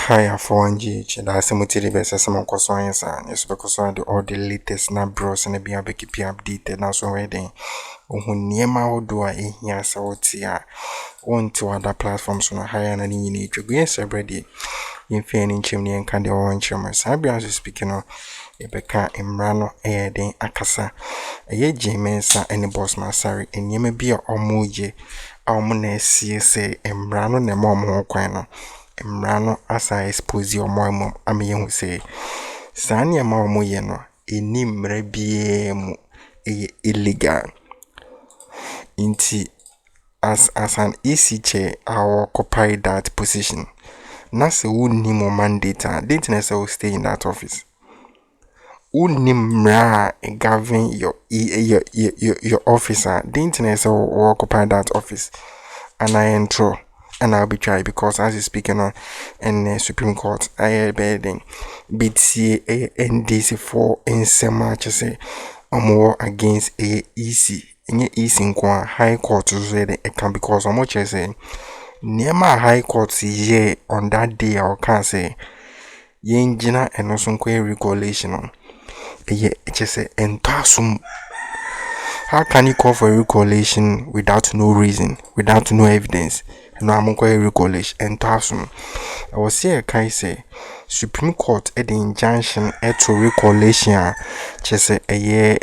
Hi, for one GH, that's a motivated as some conscience, and it's because of all the latest bros and be a keep updated. Now, so reading Niema Odua here, so tia on to other platforms on higher and you need to go already in feigning chimney and candy orange chambers. I be speaking of Ebeka Imrano air den Akasa, a J.Mensa and the Bossman, sorry, and you may be a omoje. Almone say Imrano ne mom quino. Mrano as I expose your mom, I mean, who say, Sanya Mamo Yeno, a nimre mu illegal. Inti as an easy chair, I occupy that position. Nasa would nimo mandate, didn't necessarily stay in that office. Unimra govern your officer, didn't necessarily occupy that office. And I intro. And I'll be trying because as you're speaking on in the Supreme Court, I had bedding BTC NDC for in some matches say more against a easy in easy high court to say it can because how much I say near my high court ye on that day I can say Yenjina and also regulation on it just say entasum. How can you call for a regulation without no reason, without no evidence? No, I'm going to regulation and tasum. I was here, can say Supreme Court at the injunction to regulation. Just a year,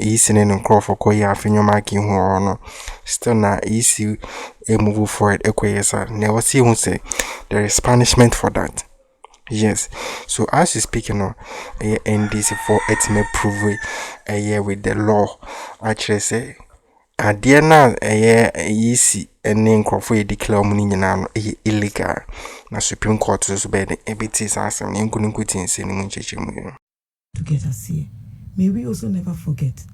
easy and Crawford Koya, Finomaki, who no still not easy a move for it. Never see who say there is punishment for that. Yes, so as you speaking of NDC for it may prove a year with the law. Actually, say adeɛ na easy and nkrofo declare money nyina illegal. Na Supreme Court so be the ebitis asem ne nkununkuti nse ne munchechemu. To get us here, may we also never forget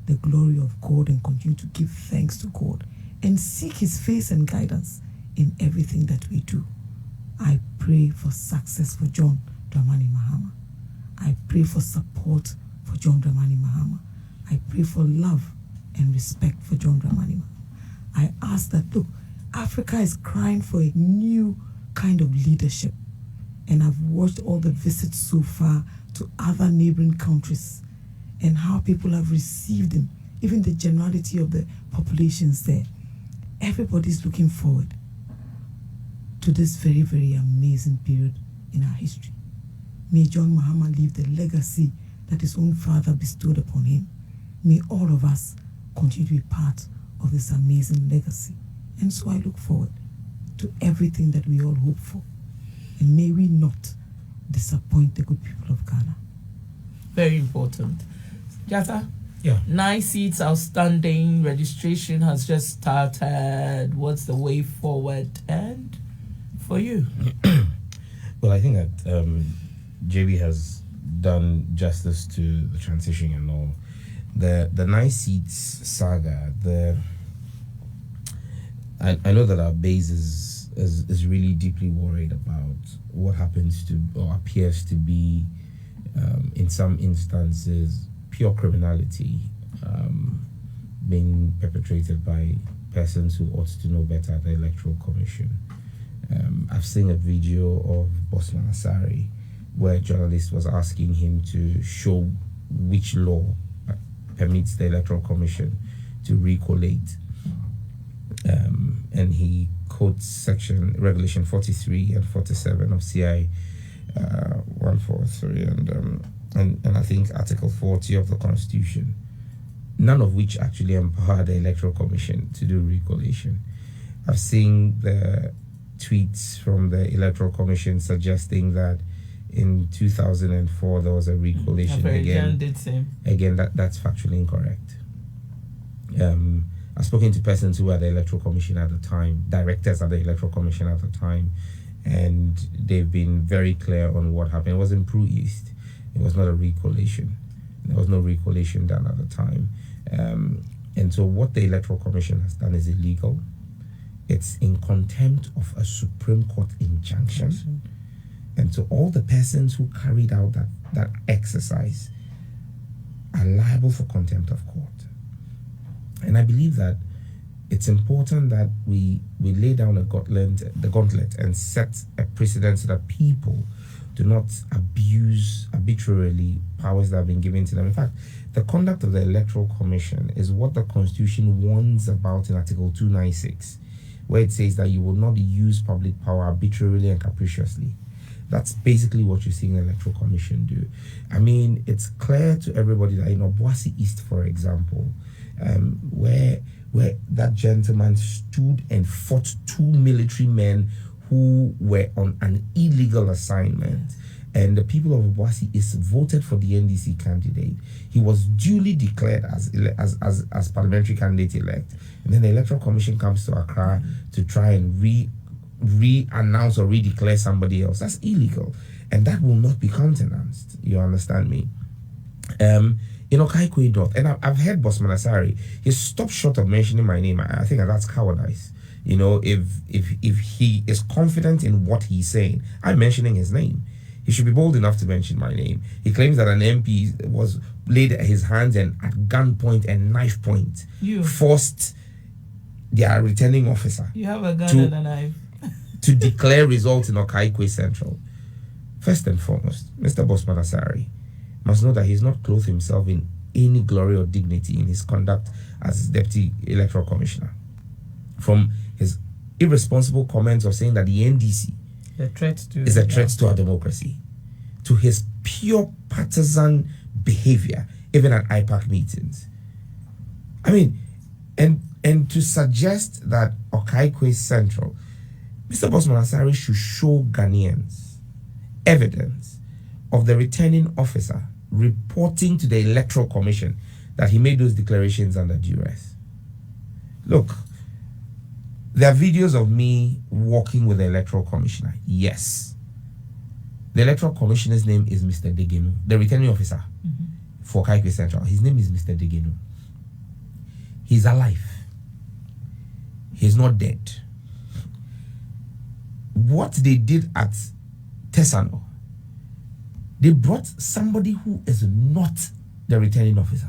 the glory of God and continue to give thanks to God and seek His face and guidance in everything that we do. I pray for success for John Dramani Mahama. I pray for support for John Dramani Mahama. I pray for love and respect for John Dramani Mahama. I ask that, look, Africa is crying for a new kind of leadership. And I've watched all the visits so far to other neighboring countries and how people have received him, even the generality of the populations there. Everybody's looking forward to this very, very amazing period in our history. May John Mahama leave the legacy that his own father bestowed upon him. May all of us continue to be part of this amazing legacy. And so I look forward to everything that we all hope for. And may we not disappoint the good people of Ghana. Very important. Jata? Yeah. 9 seats outstanding. Registration has just started. What's the way forward? And for you? Well, I think that JB has done justice to the transition and all. The 9 seats saga, I know that our base is really deeply worried about what happens to or appears to be in some instances pure criminality being perpetrated by persons who ought to know better at the Electoral Commission. I've seen a video of Bossman where a journalist was asking him to show which law permits the Electoral Commission to recollate. And he quotes Regulation 43 and 47 of CI 143 and I think Article 40 of the Constitution, none of which actually empower the Electoral Commission to do recollation. I've seen the tweets from the Electoral Commission suggesting that in 2004 there was a recollation again. That's factually incorrect. I've spoken to persons who were at the Electoral Commission at the time, directors at the Electoral Commission at the time, and they've been very clear on what happened. It was in Pro East. It was not a recollation. There was no recollation done at the time. And so what the Electoral Commission has done is illegal. It's in contempt of a Supreme Court injunction. And so all the persons who carried out that exercise are liable for contempt of court. And I believe that it's important that we lay down the gauntlet and set a precedent so that people do not abuse arbitrarily powers that have been given to them. In fact, the conduct of the Electoral Commission is what the Constitution warns about in Article 296, where it says that you will not use public power arbitrarily and capriciously. That's basically what you're seeing the Electoral Commission do. I mean, it's clear to everybody that in Obuasi East, for example, where that gentleman stood and fought 2 military men who were on an illegal assignment, and the people of Obuasi East voted for the NDC candidate. He was duly declared as parliamentary candidate elect, and then the Electoral Commission comes to Accra to try and re-announce or re-declare somebody else. That's illegal, and that will not be countenanced. You understand me? In Okaikwe North, and I've heard Bossman Asari, he stopped short of mentioning my name. I think that's cowardice. You know, if he is confident in what he's saying, I'm mentioning his name. He should be bold enough to mention my name. He claims that an MP was laid at his hands and at gunpoint and knife point forced their returning officer. You have a gun and a knife. To declare results in Okaikwe Central. First and foremost, Mr. Bossman Asari must know that he's not clothed himself in any glory or dignity in his conduct as Deputy Electoral Commissioner. From his irresponsible comments of saying that the NDC is a threat to our democracy, to his pure partisan behavior, even at IPAC meetings. I mean, and to suggest that Okaikwe Central, Mr. Bossman Asari should show Ghanaians evidence of the returning officer reporting to the Electoral Commission that he made those declarations under duress. Look, there are videos of me walking with the Electoral Commissioner. Yes. The Electoral Commissioner's name is Mr. Degenu, the returning officer for Okaikwe Central. His name is Mr. Degenu. He's alive. He's not dead. What they did at Tesano, they brought somebody who is not the returning officer.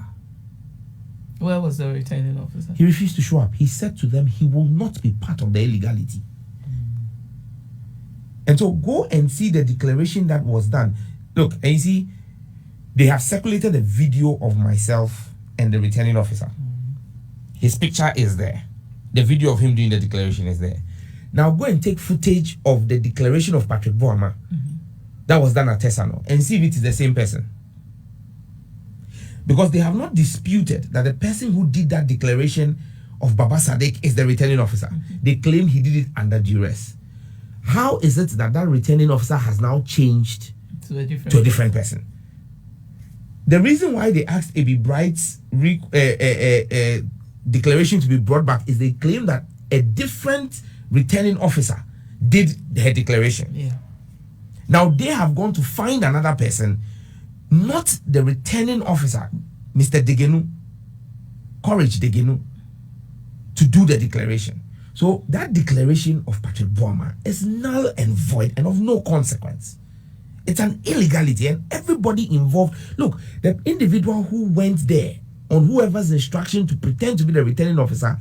Where was the returning officer? He refused to show up. He said to them he will not be part of the illegality. And so go and see the declaration that was done. Look, and you see, they have circulated a video of myself and the returning officer. His picture is there. The video of him doing the declaration is there. Now go and take footage of the declaration of Patrick Boama that was done at Tesano and see if it is the same person. Because they have not disputed that the person who did that declaration of Baba Sadek is the returning officer. They claim he did it under duress. How is it that that returning officer has now changed to a different person? The reason why they asked A.B. Bright's declaration to be brought back is they claim that a different returning officer did her declaration. Yeah. Now they have gone to find another person, not the returning officer, Mr. Degenu, Courage Degenu, to do the declaration. So that declaration of Patrick Boama is null and void and of no consequence. It's an illegality, and everybody involved. Look, the individual who went there on whoever's instruction to pretend to be the returning officer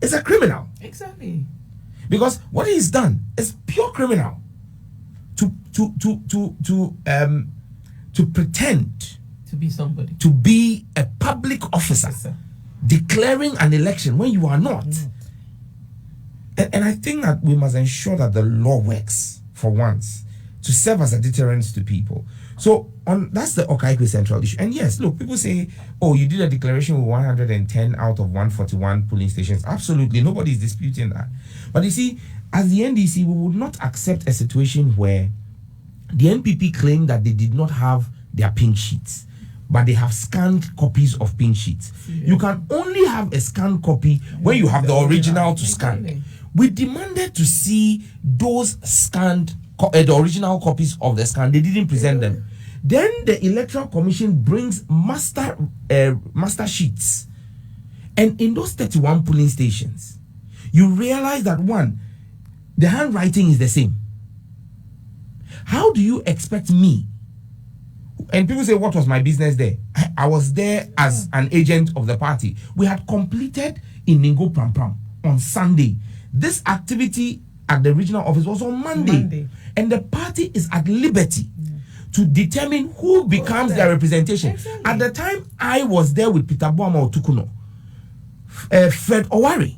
is a criminal. Exactly. Because what he's done is pure criminal. To pretend to be somebody, to be a public officer, declaring an election when you are not. And I think that we must ensure that the law works for once to serve as a deterrent to people. So that's the Okaikwe Central issue. And yes, look, people say, oh, you did a declaration with 110 out of 141 polling stations. Absolutely, nobody is disputing that. But you see, as the NDC, we would not accept a situation where the NPP claim that they did not have their pink sheets, but they have scanned copies of pink sheets. Yeah. You can only have a scanned copy when you have the original to scan. We demanded to see those scanned, the original copies of the scan. They didn't present them. Then the Electoral Commission brings master sheets. And in those 31 polling stations, you realize that one, the handwriting is the same. How do you expect me? And people say, what was my business there? I was there as an agent of the party. We had completed in Ningo Pram Pram on Sunday. This activity at the regional office was on Monday. And the party is at liberty to determine who becomes their representation. Exactly. At the time I was there with Peter Boama Otukuno, Fred Owari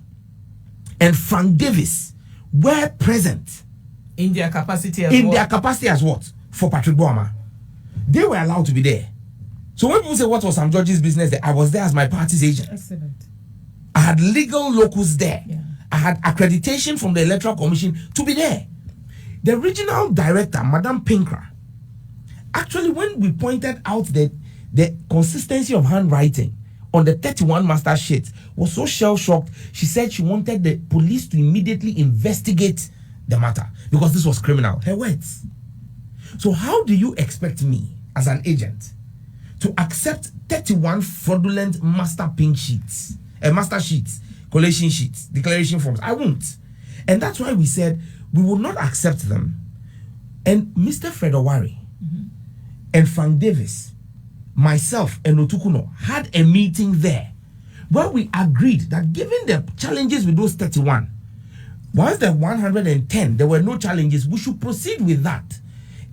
and Frank Davis were present. In their capacity as what? For Patrick Boama. They were allowed to be there. So when people say what was Sam George's business there, I was there as my party's agent. Excellent. I had legal locus there. Yeah. I had accreditation from the Electoral Commission to be there. The regional director, Madam Pinkra, actually when we pointed out the consistency of handwriting on the 31 master sheets, was so shell-shocked, she said she wanted the police to immediately investigate the matter because this was criminal. Her words. So how do you expect me as an agent to accept 31 fraudulent master pink sheets, master sheets, collation sheets, declaration forms? I won't. And that's why we said we will not accept them. And Mr. Fred Owari and Frank Davis, myself and Otukuno had a meeting there where we agreed that given the challenges with those 31, once the 110, there were no challenges, we should proceed with that.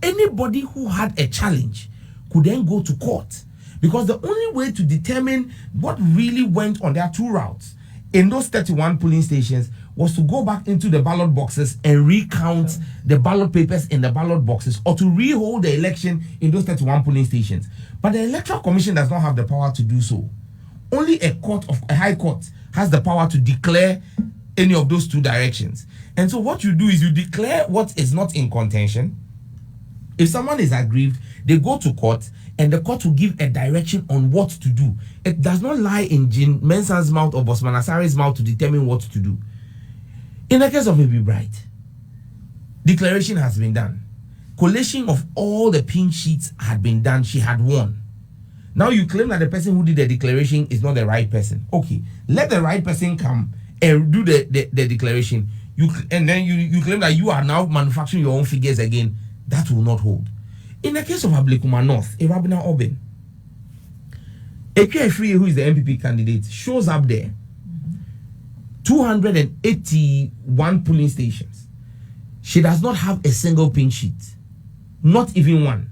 Anybody who had a challenge could then go to court, because the only way to determine what really went on their 2 routes in those 31 polling stations was to go back into the ballot boxes and recount the ballot papers in the ballot boxes, or to rehold the election in those 31 polling stations. But the Electoral Commission does not have the power to do so. Only a high court has the power to declare any of those 2 directions. And so what you do is you declare what is not in contention. If someone is aggrieved, they go to court, and the court will give a direction on what to do. It does not lie in J.Mensa's mouth or Bossman Asari's mouth to determine what to do. In the case of Baby Bright, declaration has been done. Collation of all the pink sheets had been done. She had won. Now you claim that the person who did the declaration is not the right person. Okay, let the right person come and do the declaration. And then you claim that you are now manufacturing your own figures again. That will not hold. In the case of Ablekuma North, Irabina Oben, Eke Free, who is the MPP candidate, shows up there. 281 polling stations. She does not have a single pink sheet. Not even one.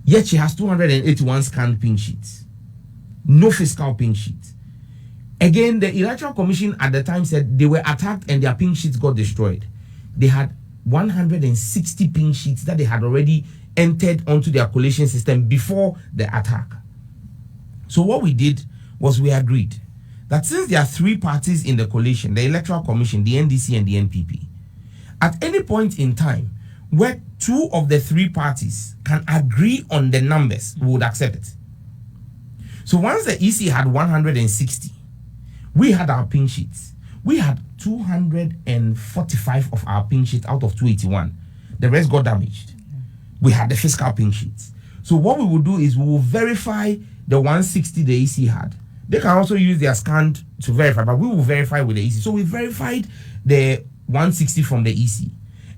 Yet she has 281 scanned pink sheets. No fiscal pink sheet. Again, the Electoral Commission at the time said they were attacked and their pink sheets got destroyed. They had 160 pink sheets that they had already entered onto their collation system before the attack. So what we did was we agreed that since there are 3 parties in the collation, the Electoral Commission, the NDC and the NPP, at any point in time where 2 of the 3 parties can agree on the numbers, we would accept it. So once the EC had 160, we had our pink sheets. We had 245 of our pink sheets out of 281. The rest got damaged. We had the fiscal pink sheets. So what we will do is we will verify the 160 the EC had. They can also use their scan to verify, but we will verify with the EC. So we verified the 160 from the EC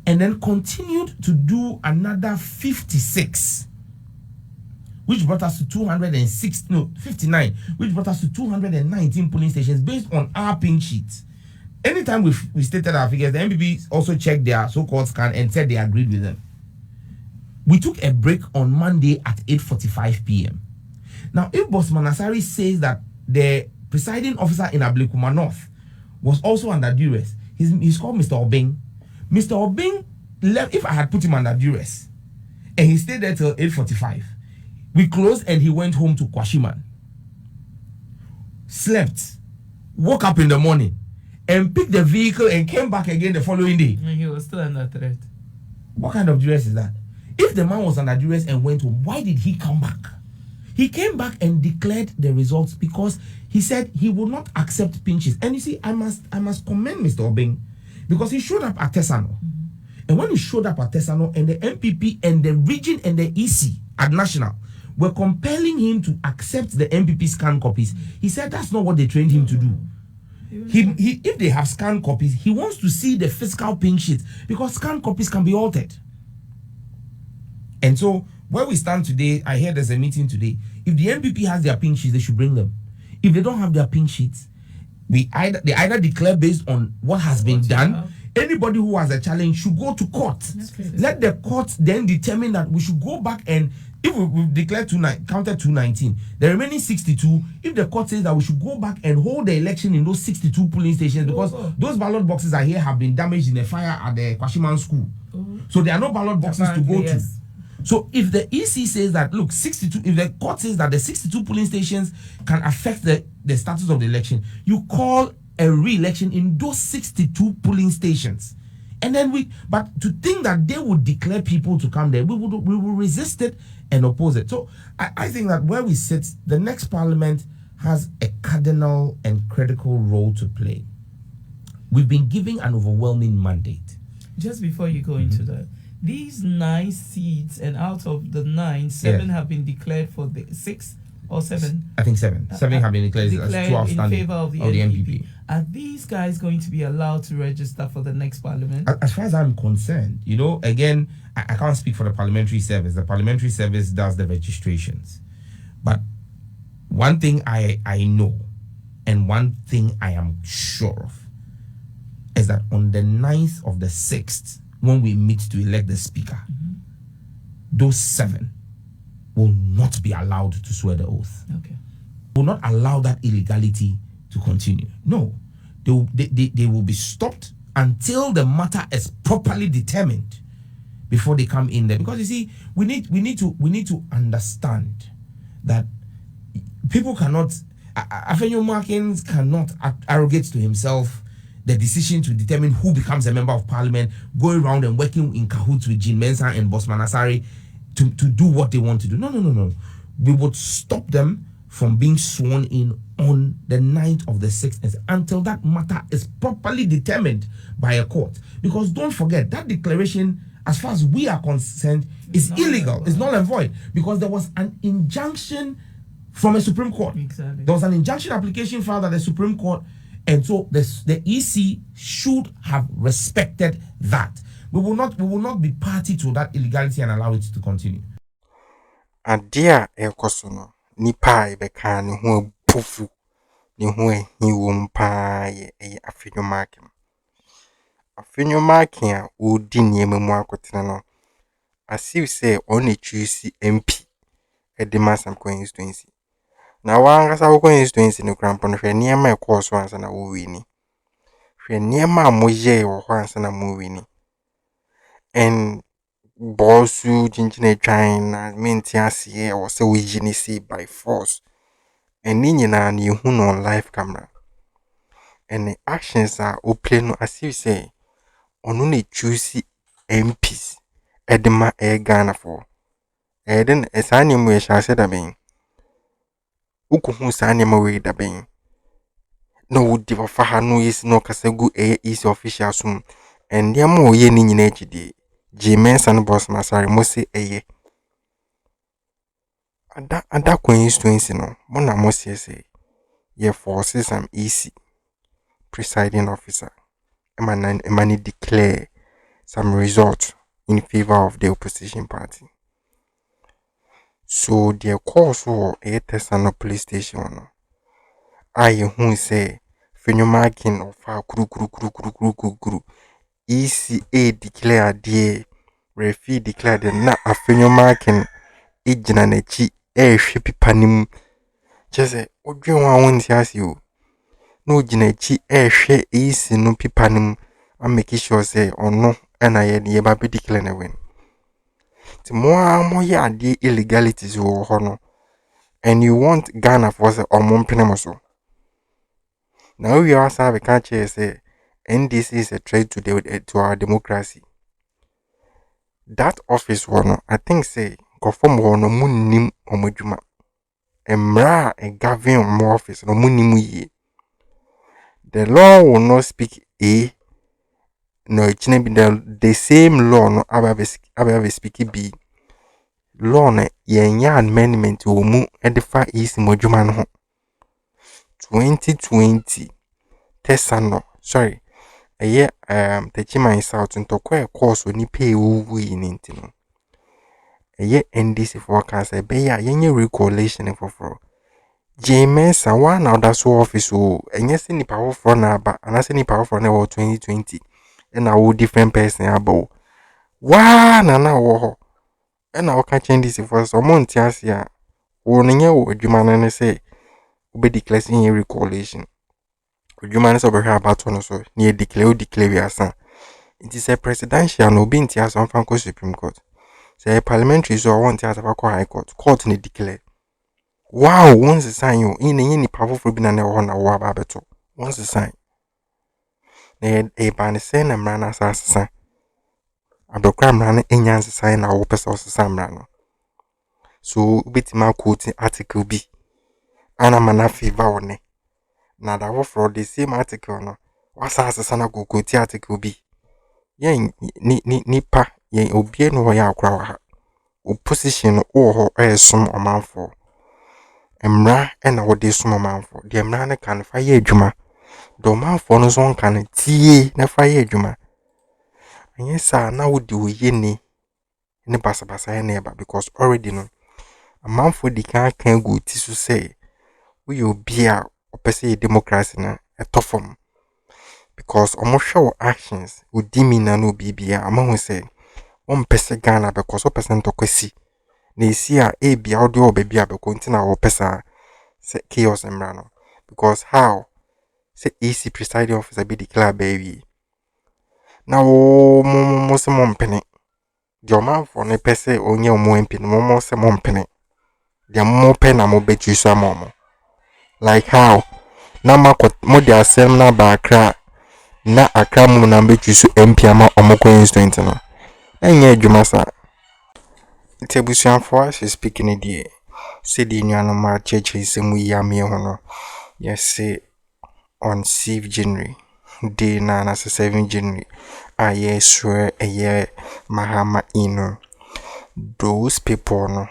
and then continued to do another 56, which brought us to 59, which brought us to 219 polling stations based on our pink sheets. Anytime we stated our figures, the MPP also checked their so-called scan and said they agreed with them. We took a break on Monday at 8:45 p.m. Now, if Bossman Asari says that the presiding officer in Ablekuma North was also under duress, he's called Mr. Obeng. Mr. Obeng left. If I had put him under duress and he stayed there till 8:45, we closed and he went home to Kwashiman, slept, woke up in the morning, and picked the vehicle and came back again the following day. And he was still under threat. What kind of duress is that? If the man was under duress and went home, why did he come back? He came back and declared the results because he said he would not accept pinches. And you see, I must commend Mr. Obeng, because he showed up at Tesano. And when he showed up at Tesano, and the MPP and the region and the EC at National were compelling him to accept the MPP scan copies, he said that's not what they trained him to do. He if they have scanned copies, he wants to see the fiscal pink sheet, because scanned copies can be altered. And so where we stand today, I hear there's a meeting today. If the MPP has their pink sheets, they should bring them. If they don't have their pink sheets, they either declare based on what has been done. Anybody who has a challenge should go to court. Let the court then determine that we should go back, and if we declare counted 219, the remaining 62, if the court says that we should go back and hold the election in those 62 polling stations, because those ballot boxes are here have been damaged in a fire at the Kwashiman school. So there are no ballot boxes to go to. So if the EC says that, look, 62, if the court says that the 62 polling stations can affect the status of the election, you call a re-election in those 62 polling stations. And then but to think that they would declare people to come there, we will resist it and oppose it. So I think that where we sit, the next parliament has a cardinal and critical role to play. We've been given an overwhelming mandate. Just before you go into that, these 9 seats, and out of the 9, 7 have been declared for the 6 or 7. I think 7. 7 have been declared as 2 outstanding in favor of the NPP. Are these guys going to be allowed to register for the next parliament? As far as I'm concerned, again, I can't speak for the parliamentary service. The parliamentary service does the registrations. But one thing I know, and one thing I am sure of, is that on the 9th of the 6th, when we meet to elect the speaker, those 7 will not be allowed to swear the oath. Okay. Will not allow that illegality to continue. No, they will be stopped until the matter is properly determined before they come in there. Because you see, we need to understand that people cannot, Afenyo Markins cannot arrogate to himself the decision to determine who becomes a member of parliament, going around and working in cahoots with J.Mensa and Bossman to do what they want to do. No. We would stop them from being sworn in on the 9th of the 6th until that matter is properly determined by a court. Because don't forget, that declaration, as far as we are concerned, is illegal. It's null and void. Because there was an injunction from a Supreme Court. Exactly. There was an injunction application filed at the Supreme Court. And so the EC should have respected that. We will not be party to that illegality and allow it to continue. Adia ekosono nipa ibeka ni ho pufu ni ho hiwo mpa ye afenyo marking. Afenyo marking a odi niema mu akotena no. As you say on a choose MP edema some constituency. Na wangasa wo constituency no krampo no hwe niema ekoso ansa na wo wini. Hwe niema amoye wo ho ansa na mo wini. And Bossu jinjine China maintiasi or so we see by force. And nina ni huno on live camera. And the actions are open as you say on only choosy MPs edema Ghana for. Eden esani mwe shall say that being Ukuhu sani mwe da being. No would diva no is no kasegu is official soon. And yamo ye ni nechidi. J.Mensa and Bossman Mosi eye. Ada constituency no. Mona Mosi say ye forces am easy. Presiding officer. Emani declare some result in favor of the opposition party. So their course for a Tesano police station no. I who say Fenyo marking of our kuru. ECA declare the referee declare the na Afenyo marking ejina nechi hwe pipanim just odwen wa wonti ase o no jina echi hwe EC no pipanim am make sure say ono na ye ba be declare na win ti mo ya ade illegalities wo ho no and you want Ghana for say omompene so now we are have a country say NDC is a threat to our democracy. That office one, I think say conform one munim omojuma. Emra a govern more office no munimu ye. The law will not speak no it be the same law no ababe speak b. Law na yenya amendment wo mu edify is mojuma no 2020 Tesano sorry eye the Chima South into quite course when you pay wu in intino. Eye NDC forecast a beya yenye recollection for J.Mensa one now that's office and yes any power for now but and as any power for now 2020 and I will different person about one and now and I can change this for some months here. Warning you, you man say, be declaring a recoalition. You man is over here about one so near declare as it is a presidential no being tears on Franco Supreme Court. Say parliamentary so I want tears of High Court need declare. Wow, once the sign you in any powerful being an one hour babeto. Once the sign. They a ban saying a man as assassin. Abokram ran in Yan's sign our person Samrano. So bit my quoting article B. Ana mana favor one. Na da wo for the same article no. Wasa asasana go quote article B. Yen nipa yen obie no ya akra wa ha. Opposition o ho esom omanfo. Emra na wo de som omanfo. De emra ne kan fa ye adwuma. Do omanfo no so kan tie na fa ye adwuma. Anya sa na wo de oye ni ne basabasa na eba because already no amanfo di kan go ti so say we obi a opese democracy na etofom because omo show actions udimi na no bibia amahu say on pese Ghana because opese to Kesi na esi a bia odi obabi a be kontina wo pesa say chaos emra no because how say AC presiding officer be declare baby na wo mo se mo mpene di omanfo ne pese onye omo mpene mo se mo mpene di mo pe na mo betu so amomo like how na mo de asem na ba Accra na Akroma na betu so MP ama omo constituent no enye adwuma sa tebusian for us speaking idea say the nyano ma church semu ya me ho no yes say on 6 January day na 7 January aye swear aye mahama ino those people no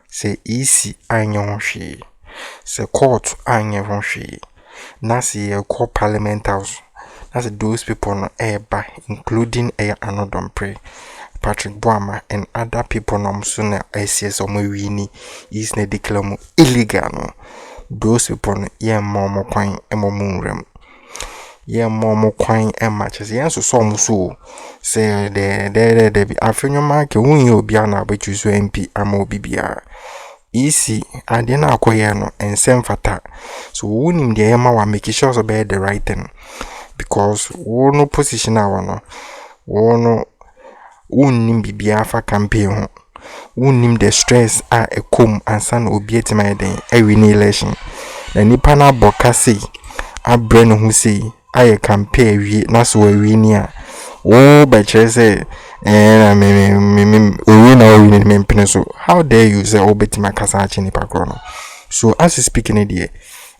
say easy anyo hwe say court anyo hwe na say call parliament house that's those people no eba including anodom pray Patrick Boama and other people no so na SS omwini is na declare illegal no those people no ye momo kwan emomunrem ye momo kwan matches ye so so say the be afenyo mark won ye obi na abetu so MP ama obi bia isi ade na akoye no ensem fata so wonim de yema wa make sure so be the right thing because wono position awa no wono wonnim bibia fa campaign ho wonnim the stress a ekom ansan obi etima eden win election na nipa na bokase abre no hu sei aye campaign wi na so win a wo be chere na me we na win me mpene so how dare you say obetima kasa achi nipa kro no so as speaking idea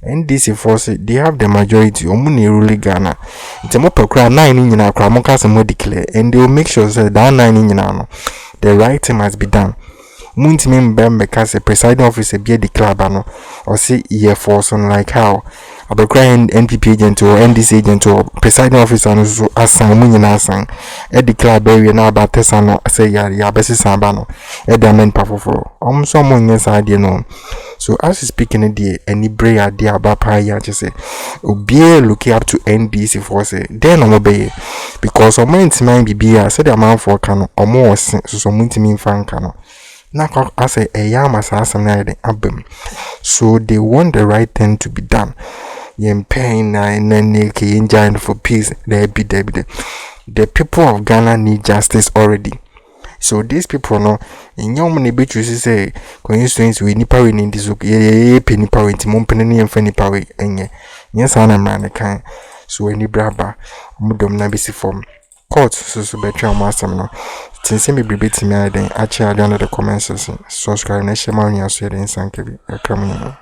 NDC force they have the majority omuni rule Ghana ntemo pekra 9 nyina akra mo kasa mo declare and they will make sure that 9 nyina no the right thing must be done muntimi mbembe kasa presiding officer be declare ba no or say year force on like how abekra NPP agent or NDC agent or presiding officer no so asan mu nyina asan e declare ba we na ba tesa no say ya besisa ba no e the men pafoforo so mo nyesa de no so as speaking the any prayer there about ya just say be looking up to NDC force then I'm obey because o mind mind bibia say the man for can o mo so muntimi fan can na I say a yama sasa abem so they want the right thing to be done yen pain and then for peace there be the people of Ghana need justice already. So these people no in your money be choose say constituency we nipa we in this ye penny power into mompene ni emfa power enye yes ana man kan so any braba mudom na bisi form court so betra mo asem no tinse me bibeti me aden actually under the comment section subscribe na share ma nya so den sanke bi Akroma.